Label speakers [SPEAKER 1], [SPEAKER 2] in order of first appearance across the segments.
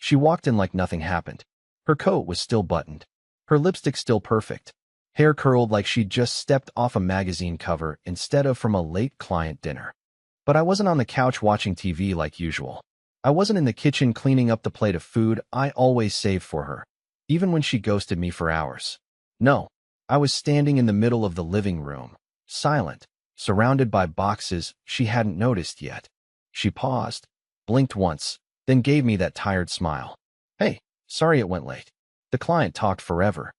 [SPEAKER 1] She walked in like nothing happened. Her coat was still buttoned. Her lipstick still perfect. Hair curled like she'd just stepped off a magazine cover instead of from a late client dinner. But I wasn't on the couch watching TV like usual. I wasn't in the kitchen cleaning up the plate of food I always saved for her, even when she ghosted me for hours. No, I was standing in the middle of the living room, silent, surrounded by boxes she hadn't noticed yet. She paused, blinked once, then gave me that tired smile. Hey, sorry it went late. The client talked forever.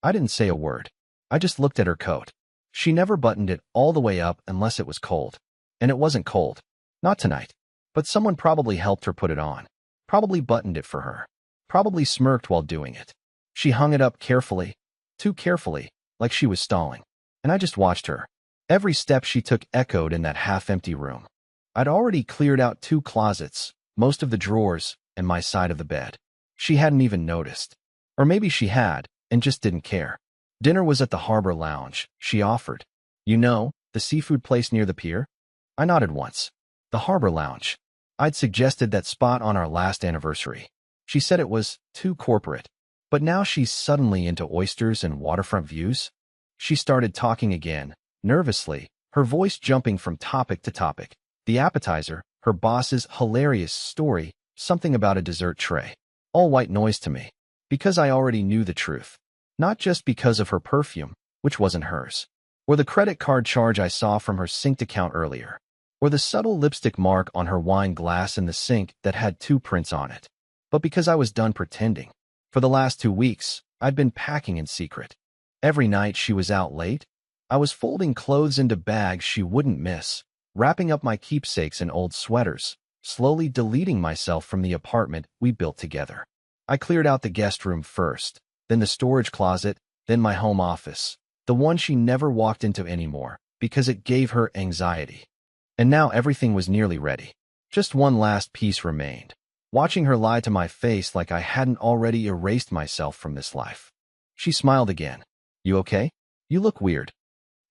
[SPEAKER 1] I didn't say a word. I just looked at her coat. She never buttoned it all the way up unless it was cold. And it wasn't cold. Not tonight. But someone probably helped her put it on. Probably buttoned it for her. Probably smirked while doing it. She hung it up carefully. Too carefully, like she was stalling. And I just watched her. Every step she took echoed in that half-empty room. I'd already cleared out 2 closets, most of the drawers, and my side of the bed. She hadn't even noticed. Or maybe she had, and just didn't care. Dinner was at the Harbor Lounge, she offered. You know, the seafood place near the pier? I nodded once. The Harbor Lounge. I'd suggested that spot on our last anniversary. She said it was too corporate. But now she's suddenly into oysters and waterfront views? She started talking again, nervously, her voice jumping from topic to topic. The appetizer, her boss's hilarious story, something about a dessert tray. All white noise to me. Because I already knew the truth. Not just because of her perfume, which wasn't hers. Or the credit card charge I saw from her synced account earlier. Or the subtle lipstick mark on her wine glass in the sink that had 2 prints on it. But because I was done pretending. For the last 2 weeks, I'd been packing in secret. Every night she was out late, I was folding clothes into bags she wouldn't miss, wrapping up my keepsakes in old sweaters, slowly deleting myself from the apartment we built together. I cleared out the guest room first, then the storage closet, then my home office, the one she never walked into anymore, because it gave her anxiety. And now everything was nearly ready. Just one last piece remained. Watching her lie to my face like I hadn't already erased myself from this life. She smiled again. You okay? You look weird.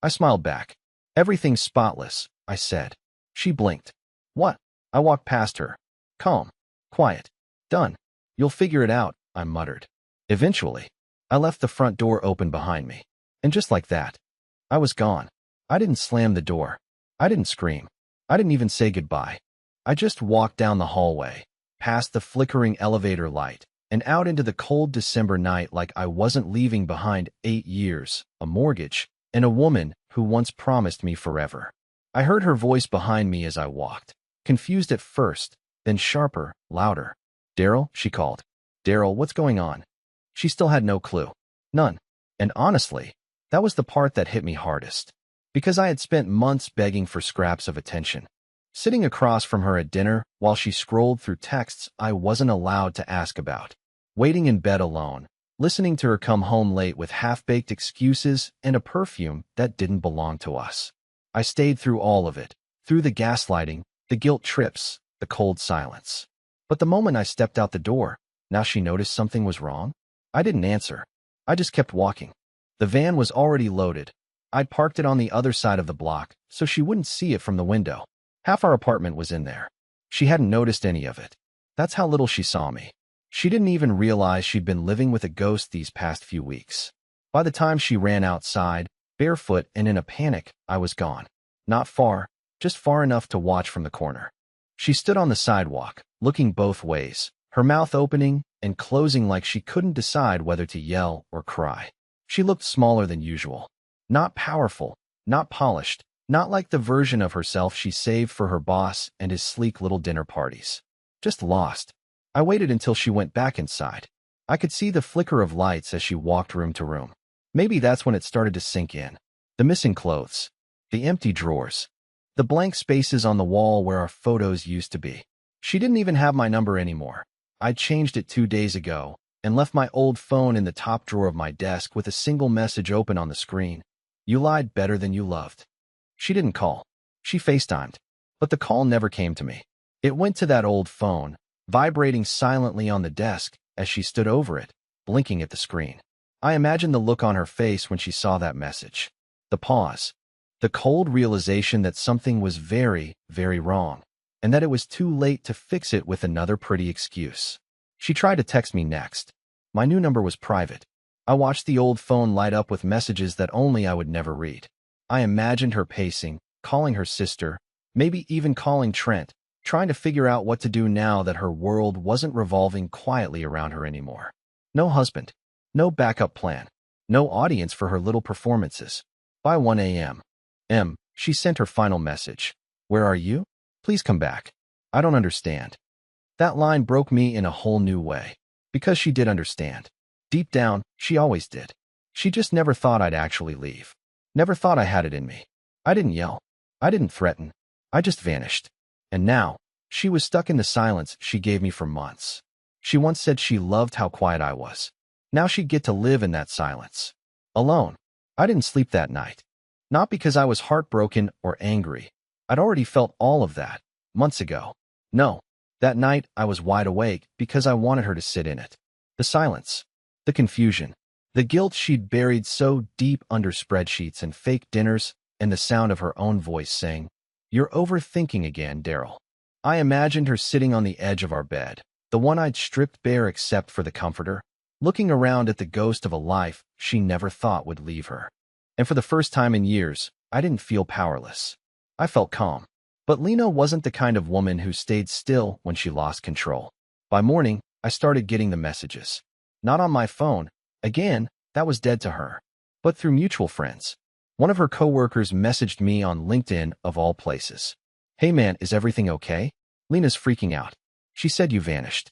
[SPEAKER 1] I smiled back. Everything's spotless, I said. She blinked. What? I walked past her. Calm. Quiet. Done. You'll figure it out, I muttered. Eventually, I left the front door open behind me. And just like that, I was gone. I didn't slam the door. I didn't scream. I didn't even say goodbye. I just walked down the hallway, past the flickering elevator light, and out into the cold December night like I wasn't leaving behind 8 years, a mortgage, and a woman who once promised me forever. I heard her voice behind me as I walked, confused at first, then sharper, louder. Daryl, she called. Daryl, what's going on? She still had no clue. None. And honestly, that was the part that hit me hardest. Because I had spent months begging for scraps of attention. Sitting across from her at dinner while she scrolled through texts I wasn't allowed to ask about. Waiting in bed alone, listening to her come home late with half-baked excuses and a perfume that didn't belong to us. I stayed through all of it, through the gaslighting, the guilt trips, the cold silence. But the moment I stepped out the door, now she noticed something was wrong? I didn't answer. I just kept walking. The van was already loaded. I'd parked it on the other side of the block, so she wouldn't see it from the window. Half our apartment was in there. She hadn't noticed any of it. That's how little she saw me. She didn't even realize she'd been living with a ghost these past few weeks. By the time she ran outside, barefoot and in a panic, I was gone. Not far, just far enough to watch from the corner. She stood on the sidewalk, looking both ways, her mouth opening and closing like she couldn't decide whether to yell or cry. She looked smaller than usual. Not powerful, not polished, not like the version of herself she saved for her boss and his sleek little dinner parties. Just lost. I waited until she went back inside. I could see the flicker of lights as she walked room to room. Maybe that's when it started to sink in. The missing clothes. The empty drawers. The blank spaces on the wall where our photos used to be. She didn't even have my number anymore. I'd changed it 2 days ago and left my old phone in the top drawer of my desk with a single message open on the screen. You lied better than you loved. She didn't call. She FaceTimed. But the call never came to me. It went to that old phone, vibrating silently on the desk as she stood over it, blinking at the screen. I imagined the look on her face when she saw that message. The pause. The cold realization that something was very, very wrong, and that it was too late to fix it with another pretty excuse. She tried to text me next. My new number was private. I watched the old phone light up with messages that only I would never read. I imagined her pacing, calling her sister, maybe even calling Trent, trying to figure out what to do now that her world wasn't revolving quietly around her anymore. No husband, no backup plan, no audience for her little performances. By 1 a.m. She sent her final message. Where are you? Please come back. I don't understand. That line broke me in a whole new way. Because she did understand. Deep down, she always did. She just never thought I'd actually leave. Never thought I had it in me. I didn't yell. I didn't threaten. I just vanished. And now, she was stuck in the silence she gave me for months. She once said she loved how quiet I was. Now she'd get to live in that silence. Alone. I didn't sleep that night. Not because I was heartbroken or angry. I'd already felt all of that, months ago. No. That night, I was wide awake because I wanted her to sit in it. The silence. The confusion. The guilt she'd buried so deep under spreadsheets and fake dinners, and the sound of her own voice saying, "You're overthinking again, Daryl." I imagined her sitting on the edge of our bed, the one I'd stripped bare except for the comforter, looking around at the ghost of a life she never thought would leave her. And for the first time in years, I didn't feel powerless. I felt calm. But Lena wasn't the kind of woman who stayed still when she lost control. By morning, I started getting the messages. Not on my phone. Again, that was dead to her. But through mutual friends. One of her coworkers messaged me on LinkedIn of all places. "Hey man, is everything okay? Lena's freaking out. She said you vanished."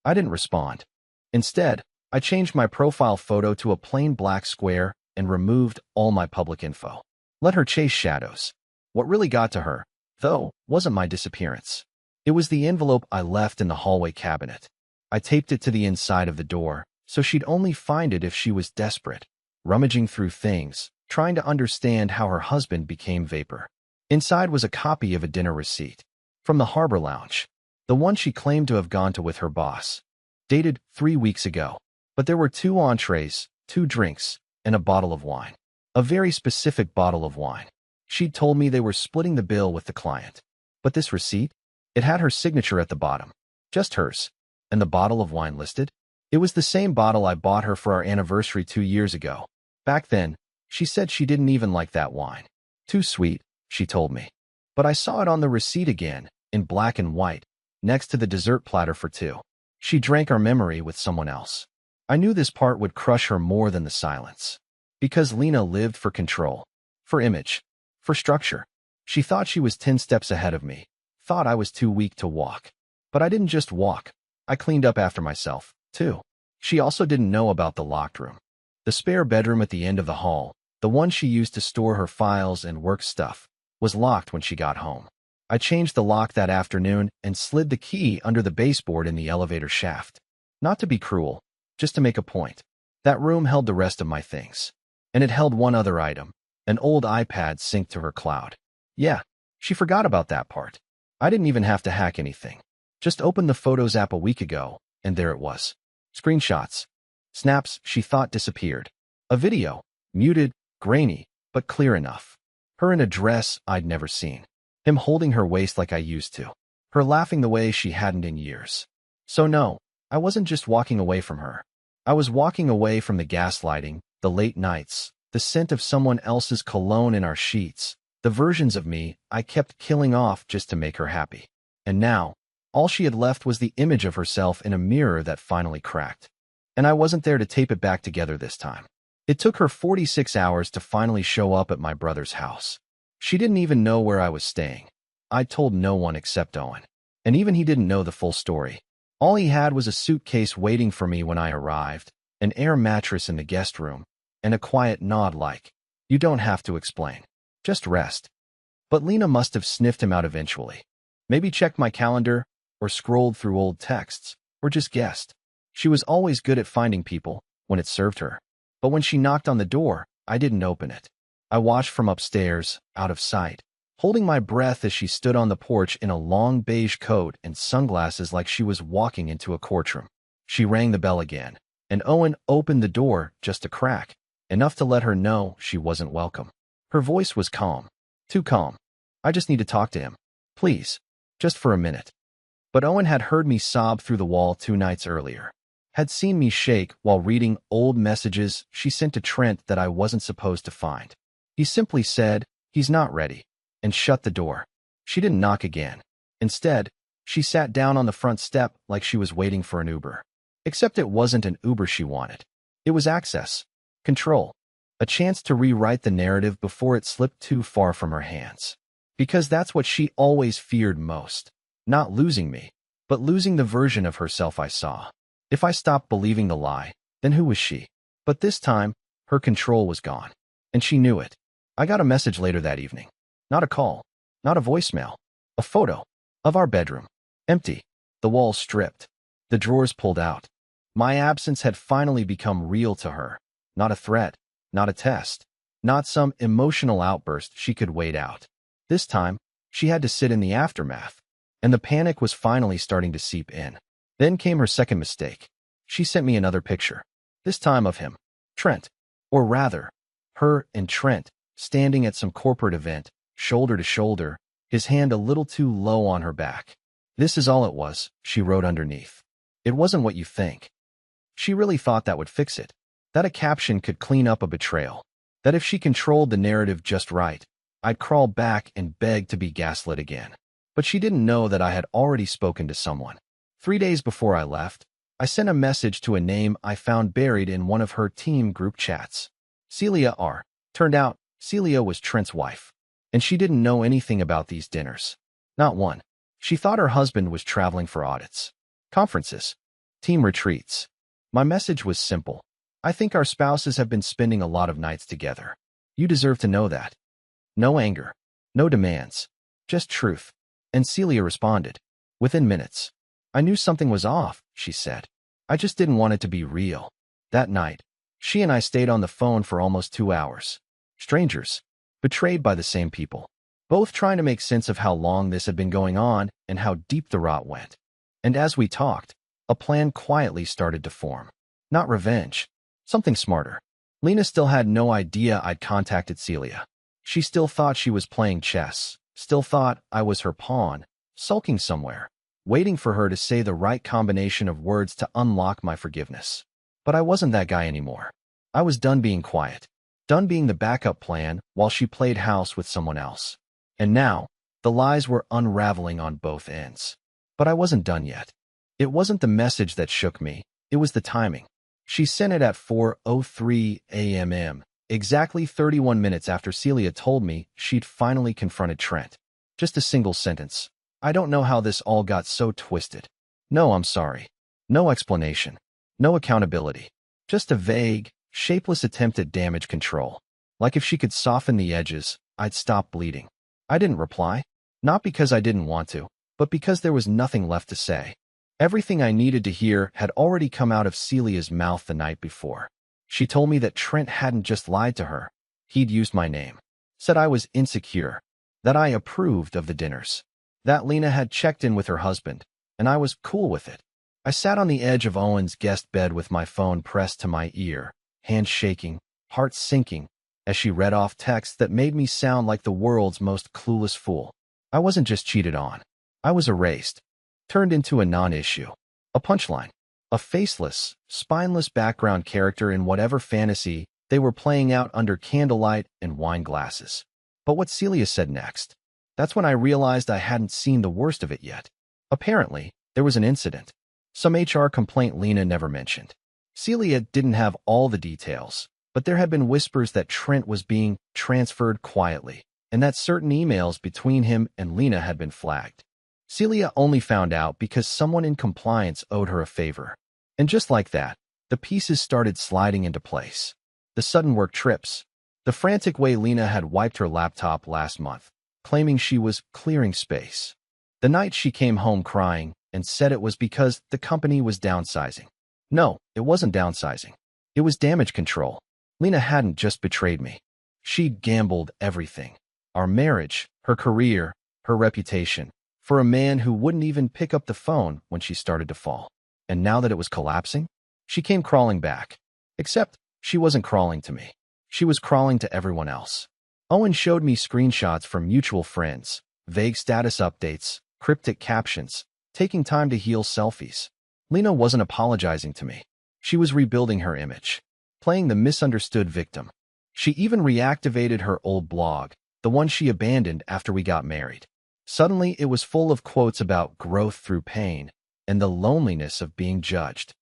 [SPEAKER 1] I didn't respond. Instead, I changed my profile photo to a plain black square and removed all my public info. Let her chase shadows. What really got to her, though, wasn't my disappearance. It was the envelope I left in the hallway cabinet. I taped it to the inside of the door, so she'd only find it if she was desperate, rummaging through things, trying to understand how her husband became vapor. Inside was a copy of a dinner receipt. From the Harbor Lounge. The one she claimed to have gone to with her boss. Dated 3 weeks ago. But there were 2 entrees, 2 drinks, and a bottle of wine. A very specific bottle of wine. She'd told me they were splitting the bill with the client. But this receipt? It had her signature at the bottom. Just hers. And the bottle of wine listed? It was the same bottle I bought her for our anniversary 2 years ago. Back then, she said she didn't even like that wine. Too sweet, she told me. But I saw it on the receipt again, in black and white, next to the dessert platter for 2. She drank our memory with someone else. I knew this part would crush her more than the silence. Because Lena lived for control. For image. For structure. She thought she was 10 steps ahead of me. Thought I was too weak to walk. But I didn't just walk. I cleaned up after myself, too. She also didn't know about the locked room. The spare bedroom at the end of the hall, the one she used to store her files and work stuff, was locked when she got home. I changed the lock that afternoon and slid the key under the baseboard in the elevator shaft. Not to be cruel, just to make a point. That room held the rest of my things. And it held one other item. An old iPad synced to her cloud. Yeah, she forgot about that part. I didn't even have to hack anything. Just opened the Photos app a week ago, and there it was. Screenshots. Snaps she thought disappeared. A video. Muted, grainy, but clear enough. Her in a dress I'd never seen. Him holding her waist like I used to. Her laughing the way she hadn't in years. So no, I wasn't just walking away from her. I was walking away from the gaslighting, the late nights, the scent of someone else's cologne in our sheets, the versions of me I kept killing off just to make her happy. And now, all she had left was the image of herself in a mirror that finally cracked. And I wasn't there to tape it back together this time. It took her 46 hours to finally show up at my brother's house. She didn't even know where I was staying. I told no one except Owen. And even he didn't know the full story. All he had was a suitcase waiting for me when I arrived, an air mattress in the guest room, and a quiet nod like, "You don't have to explain. Just rest." But Lena must have sniffed him out eventually. Maybe checked my calendar, or scrolled through old texts, or just guessed. She was always good at finding people, when it served her. But when she knocked on the door, I didn't open it. I watched from upstairs, out of sight, holding my breath as she stood on the porch in a long beige coat and sunglasses like she was walking into a courtroom. She rang the bell again, and Owen opened the door just a crack, enough to let her know she wasn't welcome. Her voice was calm. Too calm. "I just need to talk to him. Please. Just for a minute." But Owen had heard me sob through the wall 2 nights earlier, had seen me shake while reading old messages she sent to Trent that I wasn't supposed to find. He simply said, "He's not ready," and shut the door. She didn't knock again. Instead, she sat down on the front step like she was waiting for an Uber. Except it wasn't an Uber she wanted. It was access, control, a chance to rewrite the narrative before it slipped too far from her hands. Because that's what she always feared most. Not losing me, but losing the version of herself I saw. If I stopped believing the lie, then who was she? But this time, her control was gone. And she knew it. I got a message later that evening. Not a call, not a voicemail. A photo of our bedroom. Empty. The walls stripped. The drawers pulled out. My absence had finally become real to her. Not a threat. Not a test. Not some emotional outburst she could wait out. This time, she had to sit in the aftermath. And the panic was finally starting to seep in. Then came her second mistake. She sent me another picture. This time of him. Trent. Or rather, her and Trent, standing at some corporate event, shoulder to shoulder, his hand a little too low on her back. "This is all it was," she wrote underneath. "It wasn't what you think." She really thought that would fix it. That a caption could clean up a betrayal. That if she controlled the narrative just right, I'd crawl back and beg to be gaslit again. But she didn't know that I had already spoken to someone. 3 days before I left, I sent a message to a name I found buried in one of her team group chats. Celia R. Turned out, Celia was Trent's wife. And she didn't know anything about these dinners. Not one. She thought her husband was traveling for audits, conferences, team retreats. My message was simple. "I think our spouses have been spending a lot of nights together. You deserve to know that." No anger. No demands. Just truth. And Celia responded. Within minutes. "I knew something was off," she said. "I just didn't want it to be real." That night, she and I stayed on the phone for almost 2 hours. Strangers. Betrayed by the same people. Both trying to make sense of how long this had been going on and how deep the rot went. And as we talked, a plan quietly started to form. Not revenge. Something smarter. Lena still had no idea I'd contacted Celia. She still thought she was playing chess. Still thought I was her pawn, sulking somewhere, waiting for her to say the right combination of words to unlock my forgiveness. But I wasn't that guy anymore. I was done being quiet. Done being the backup plan while she played house with someone else. And now, the lies were unraveling on both ends. But I wasn't done yet. It wasn't the message that shook me, it was the timing. She sent it at 4:03 a.m., exactly 31 minutes after Celia told me she'd finally confronted Trent. Just a single sentence. "I don't know how this all got so twisted. No, I'm sorry." No explanation. No accountability. Just a vague, shapeless attempt at damage control. Like if she could soften the edges, I'd stop bleeding. I didn't reply. Not because I didn't want to, but because there was nothing left to say. Everything I needed to hear had already come out of Celia's mouth the night before. She told me that Trent hadn't just lied to her. He'd used my name. Said I was insecure. That I approved of the dinners. That Lena had checked in with her husband, and I was cool with it. I sat on the edge of Owen's guest bed with my phone pressed to my ear, hands shaking, heart sinking, as she read off texts that made me sound like the world's most clueless fool. I wasn't just cheated on. I was erased. Turned into a non-issue. A punchline. A faceless, spineless background character in whatever fantasy they were playing out under candlelight and wine glasses. But what Celia said next, that's when I realized I hadn't seen the worst of it yet. Apparently, there was an incident. Some HR complaint Lena never mentioned. Celia didn't have all the details, but there had been whispers that Trent was being transferred quietly, and that certain emails between him and Lena had been flagged. Celia only found out because someone in compliance owed her a favor. And just like that, the pieces started sliding into place. The sudden work trips. The frantic way Lena had wiped her laptop last month, claiming she was clearing space. The night she came home crying and said it was because the company was downsizing. No, it wasn't downsizing. It was damage control. Lena hadn't just betrayed me. She'd gambled everything. Our marriage, her career, her reputation, for a man who wouldn't even pick up the phone when she started to fall. And now that it was collapsing, she came crawling back. Except she wasn't crawling to me. She was crawling to everyone else. Owen showed me screenshots from mutual friends, vague status updates, cryptic captions, taking time to heal selfies. Lena wasn't apologizing to me. She was rebuilding her image, playing the misunderstood victim. She even reactivated her old blog, the one she abandoned after we got married. Suddenly, it was full of quotes about growth through pain and the loneliness of being judged.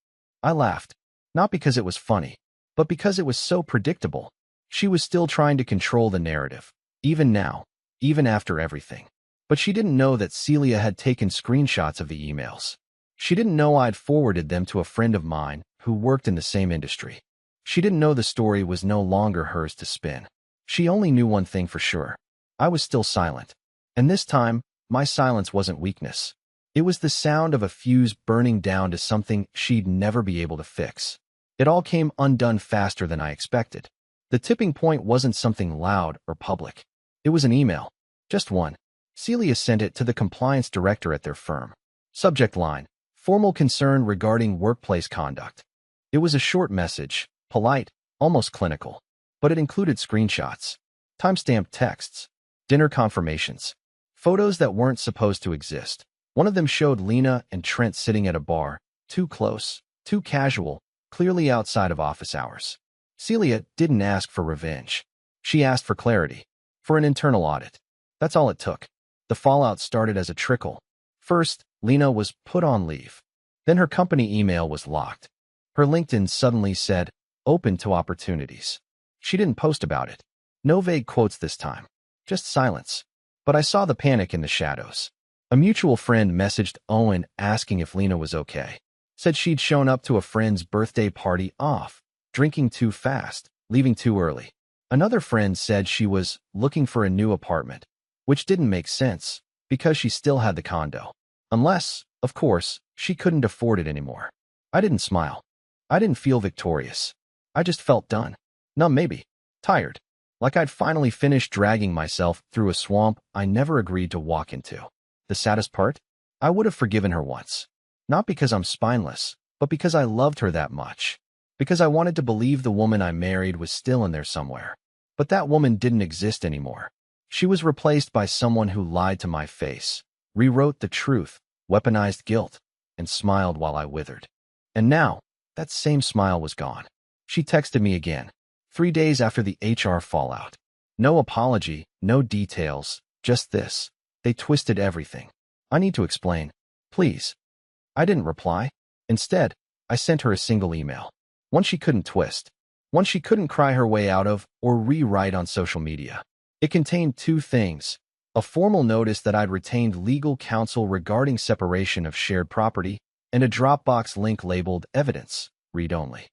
[SPEAKER 1] I laughed, not because it was funny, but because it was so predictable. She was still trying to control the narrative, even now, even after everything. But she didn't know that Celia had taken screenshots of the emails. She didn't know I'd forwarded them to a friend of mine who worked in the same industry. She didn't know the story was no longer hers to spin. She only knew one thing for sure. I was still silent. And this time, my silence wasn't weakness. It was the sound of a fuse burning down to something she'd never be able to fix. It all came undone faster than I expected. The tipping point wasn't something loud or public. It was an email. Just one. Celia sent it to the compliance director at their firm. Subject line: formal concern regarding workplace conduct. It was a short message, polite, almost clinical, but it included screenshots, timestamped texts, dinner confirmations, photos that weren't supposed to exist. One of them showed Lena and Trent sitting at a bar, too close, too casual, clearly outside of office hours. Celia didn't ask for revenge. She asked for clarity, for an internal audit. That's all it took. The fallout started as a trickle. First, Lena was put on leave. Then her company email was locked. Her LinkedIn suddenly said, open to opportunities. She didn't post about it. No vague quotes this time. Just silence. But I saw the panic in the shadows. A mutual friend messaged Owen asking if Lena was okay. Said she'd shown up to a friend's birthday party off, drinking too fast, leaving too early. Another friend said she was looking for a new apartment, which didn't make sense because she still had the condo. Unless, of course, she couldn't afford it anymore. I didn't smile. I didn't feel victorious. I just felt done. Numb maybe. Tired. Like I'd finally finished dragging myself through a swamp I never agreed to walk into. The saddest part? I would have forgiven her once. Not because I'm spineless, but because I loved her that much. Because I wanted to believe the woman I married was still in there somewhere. But that woman didn't exist anymore. She was replaced by someone who lied to my face, rewrote the truth, weaponized guilt, and smiled while I withered. And now, that same smile was gone. She texted me again, 3 days after the HR fallout. No apology, no details, just this. They twisted everything. I need to explain. Please. I didn't reply. Instead, I sent her a single email. One she couldn't twist. One she couldn't cry her way out of or rewrite on social media. It contained two things: a formal notice that I'd retained legal counsel regarding separation of shared property, and a Dropbox link labeled Evidence, Read Only.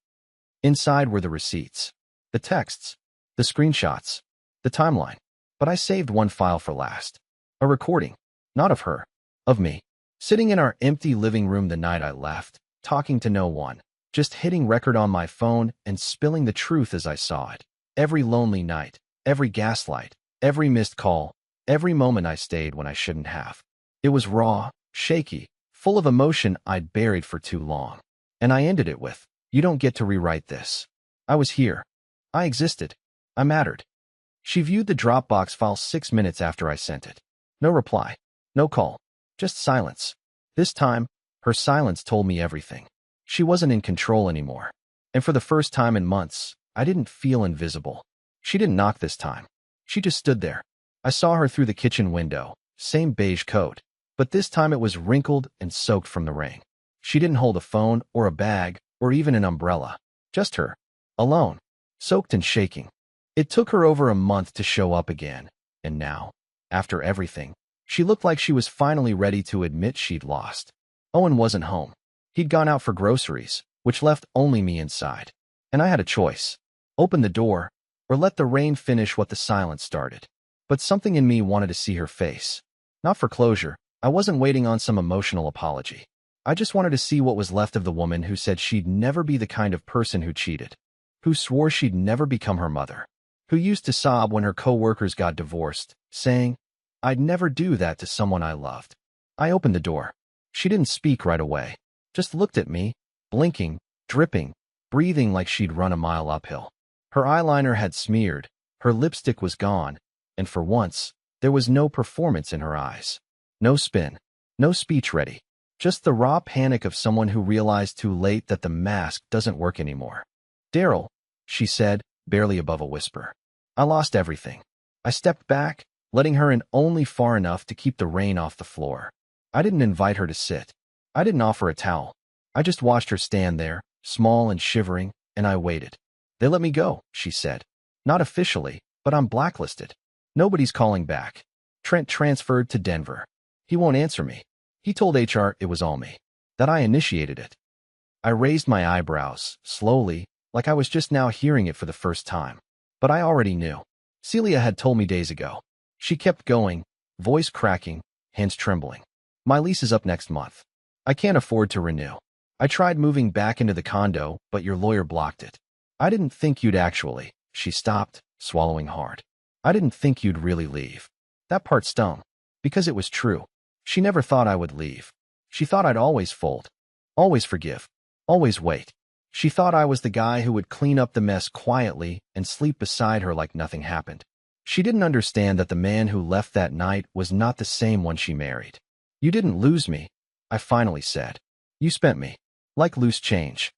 [SPEAKER 1] Inside were the receipts, the texts, the screenshots, the timeline. But I saved one file for last. A recording, not of her, of me, sitting in our empty living room the night I left, talking to no one, just hitting record on my phone and spilling the truth as I saw it. Every lonely night, every gaslight, every missed call, every moment I stayed when I shouldn't have. It was raw, shaky, full of emotion I'd buried for too long. And I ended it with, you don't get to rewrite this. I was here. I existed. I mattered. She viewed the Dropbox file 6 minutes after I sent it. No reply. No call. Just silence. This time, her silence told me everything. She wasn't in control anymore. And for the first time in months, I didn't feel invisible. She didn't knock this time. She just stood there. I saw her through the kitchen window, same beige coat, but this time it was wrinkled and soaked from the rain. She didn't hold a phone or a bag or even an umbrella. Just her. Alone. Soaked and shaking. It took her over a month to show up again, and now, after everything, she looked like she was finally ready to admit she'd lost. Owen wasn't home. He'd gone out for groceries, which left only me inside. And I had a choice. Open the door, or let the rain finish what the silence started. But something in me wanted to see her face. Not for closure. I wasn't waiting on some emotional apology. I just wanted to see what was left of the woman who said she'd never be the kind of person who cheated, who swore she'd never become her mother, who used to sob when her co-workers got divorced, saying, I'd never do that to someone I loved. I opened the door. She didn't speak right away, just looked at me, blinking, dripping, breathing like she'd run a mile uphill. Her eyeliner had smeared, her lipstick was gone, and for once, there was no performance in her eyes. No spin, no speech ready, Just the raw panic of someone who realized too late that the mask doesn't work anymore. Daryl, she said, barely above a whisper. I lost everything. I stepped back, letting her in only far enough to keep the rain off the floor. I didn't invite her to sit. I didn't offer a towel. I just watched her stand there, small and shivering, and I waited. They let me go, she said. Not officially, but I'm blacklisted. Nobody's calling back. Trent transferred to Denver. He won't answer me. He told HR it was all me, that I initiated it. I raised my eyebrows, slowly, like I was just now hearing it for the first time. But I already knew. Celia had told me days ago. She kept going, voice cracking, hands trembling. My lease is up next month. I can't afford to renew. I tried moving back into the condo, but your lawyer blocked it. I didn't think you'd actually. She stopped, swallowing hard. I didn't think you'd really leave. That part stung. Because it was true. She never thought I would leave. She thought I'd always fold. Always forgive. Always wait. She thought I was the guy who would clean up the mess quietly and sleep beside her like nothing happened. She didn't understand that the man who left that night was not the same one she married. You didn't lose me, I finally said. You spent me. Like loose change.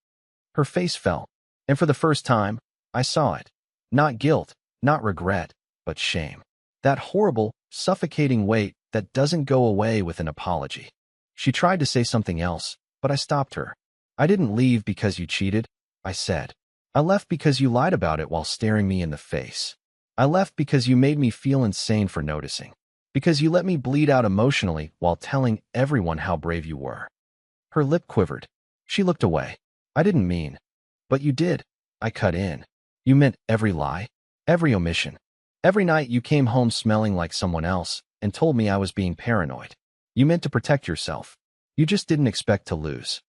[SPEAKER 1] Her face fell. And for the first time, I saw it. Not guilt, not regret, but shame. That horrible, suffocating weight that doesn't go away with an apology. She tried to say something else, but I stopped her. I didn't leave because you cheated, I said. I left because you lied about it while staring me in the face. I left because you made me feel insane for noticing. Because you let me bleed out emotionally while telling everyone how brave you were. Her lip quivered. She looked away. I didn't mean. But you did. I cut in. You meant every lie, every omission. Every night you came home smelling like someone else and told me I was being paranoid. You meant to protect yourself. You just didn't expect to lose.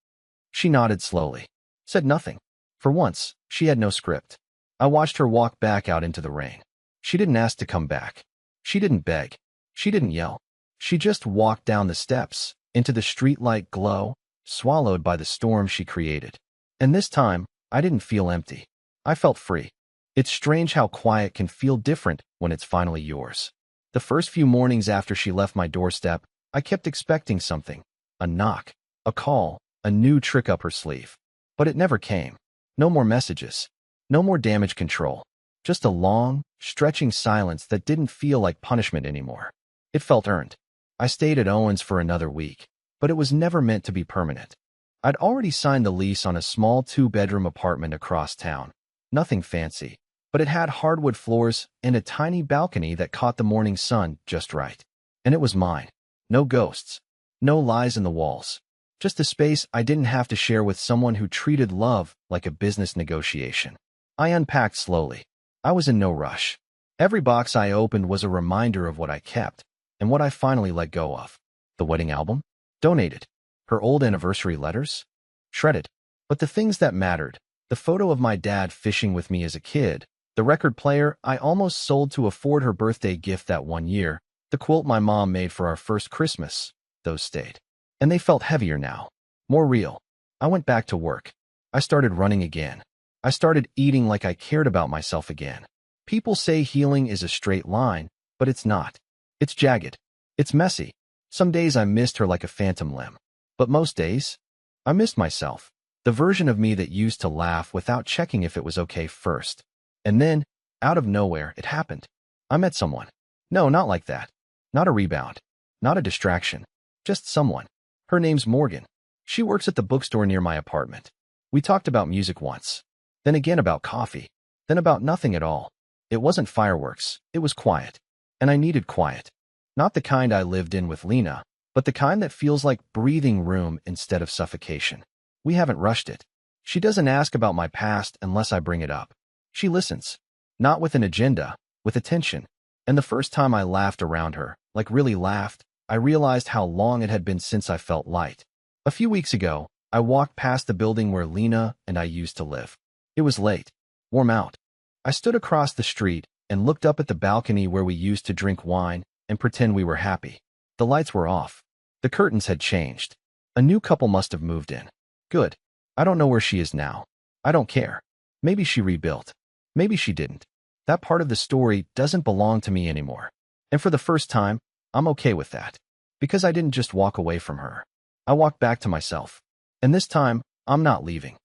[SPEAKER 1] She nodded slowly. Said nothing. For once, she had no script. I watched her walk back out into the rain. She didn't ask to come back. She didn't beg. She didn't yell. She just walked down the steps, into the streetlight glow, swallowed by the storm she created. And this time, I didn't feel empty. I felt free. It's strange how quiet can feel different when it's finally yours. The first few mornings after she left my doorstep, I kept expecting something. A knock, a call, a new trick up her sleeve. But it never came. No more messages. No more damage control. Just a long, stretching silence that didn't feel like punishment anymore. It felt earned. I stayed at Owen's for another week, but it was never meant to be permanent. I'd already signed the lease on a small 2-bedroom apartment across town. Nothing fancy, but it had hardwood floors and a tiny balcony that caught the morning sun just right. And it was mine. No ghosts. No lies in the walls. Just a space I didn't have to share with someone who treated love like a business negotiation. I unpacked slowly. I was in no rush. Every box I opened was a reminder of what I kept and what I finally let go of. The wedding album? Donated. Her old anniversary letters? Shredded. But the things that mattered, the photo of my dad fishing with me as a kid, the record player I almost sold to afford her birthday gift that one year, the quilt my mom made for our first Christmas, those stayed. And they felt heavier now. More real. I went back to work. I started running again. I started eating like I cared about myself again. People say healing is a straight line, but it's not. It's jagged. It's messy. Some days I missed her like a phantom limb. But most days, I missed myself. The version of me that used to laugh without checking if it was okay first. And then, out of nowhere, it happened. I met someone. No, not like that. Not a rebound. Not a distraction. Just someone. Her name's Morgan. She works at the bookstore near my apartment. We talked about music once. Then again about coffee. Then about nothing at all. It wasn't fireworks. It was quiet. And I needed quiet. Not the kind I lived in with Lena, but the kind that feels like breathing room instead of suffocation. We haven't rushed it. She doesn't ask about my past unless I bring it up. She listens. Not with an agenda, with attention. And the first time I laughed around her, like really laughed, I realized how long it had been since I felt light. A few weeks ago, I walked past the building where Lena and I used to live. It was late. Warm out. I stood across the street and looked up at the balcony where we used to drink wine and pretend we were happy. The lights were off. The curtains had changed. A new couple must have moved in. Good. I don't know where she is now. I don't care. Maybe she rebuilt. Maybe she didn't. That part of the story doesn't belong to me anymore. And for the first time, I'm okay with that. Because I didn't just walk away from her. I walked back to myself. And this time, I'm not leaving.